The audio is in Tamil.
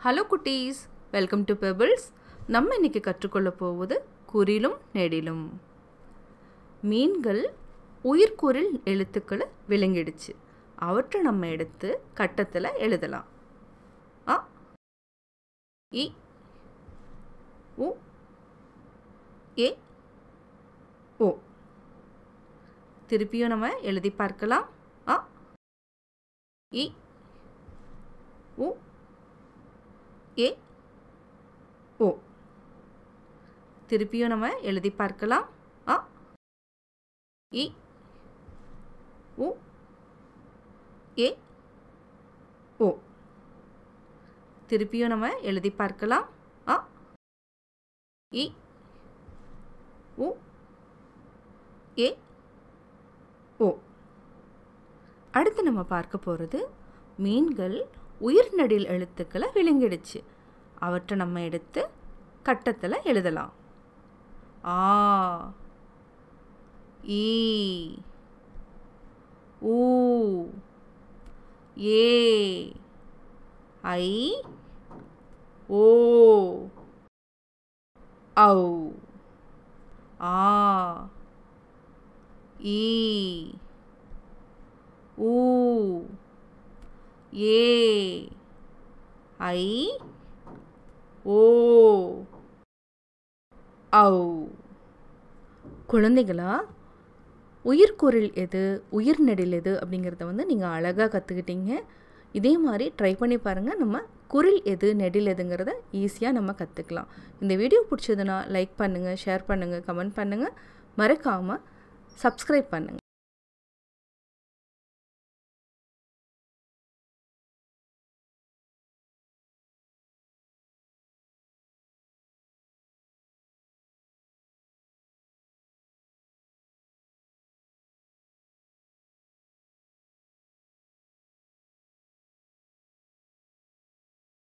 ஹலோ குட்டீஸ், வெல்கம் டு பெபிள்ஸ். நம்ம இன்னைக்கு கற்றுக்கொள்ள போவது குறிலும் நெடிலும். மீன்கள் உயிர்க்குறில் எழுத்துக்களை விளங்கிடுச்சு. அவற்றை நம்ம எடுத்து கட்டத்தில் எழுதலாம். அ, இ, உ, ஏ, ஓ. திருப்பியும் நம்ம எழுதி பார்க்கலாம். அ, இ, உ, ஏ, ஓ. திருப்பியும் நம்ம எழுதி பார்க்கலாம். அ, இ, உ, ஏ, ஓ. திருப்பியும் நம்ம எழுதி பார்க்கலாம். அ, இ, உ, ஏ, ஓ. அடுத்து நம்ம பார்க்க போகிறது மீன்கள் உயிர்நெடில் எழுத்துக்களை விளங்கிடுச்சு. அவற்றை நம்ம எடுத்து கட்டத்தில் எழுதலாம். ஆ, ஈ, ஊ, ஏ, ஐ, ஓ, ஔ. ஆ, ஈ, ஊ, ஏ, ஐ, ஓ, ஔ. குழந்தைகளா, உயிர்க்குறில் எது உயிர்நெடில் எது அப்படிங்கிறத நீங்கள் அழகாக கற்றுக்கிட்டீங்க. இதே மாதிரி ட்ரை பண்ணி பாருங்கள். நம்ம குரில் எது நெடில் எதுங்கிறத ஈஸியாக நம்ம கற்றுக்கலாம். இந்த வீடியோ பிடிச்சதுன்னா லைக் பண்ணுங்கள், ஷேர் பண்ணுங்கள், கமெண்ட் பண்ணுங்கள். மறக்காமல் சப்ஸ்கிரைப் பண்ணுங்கள்.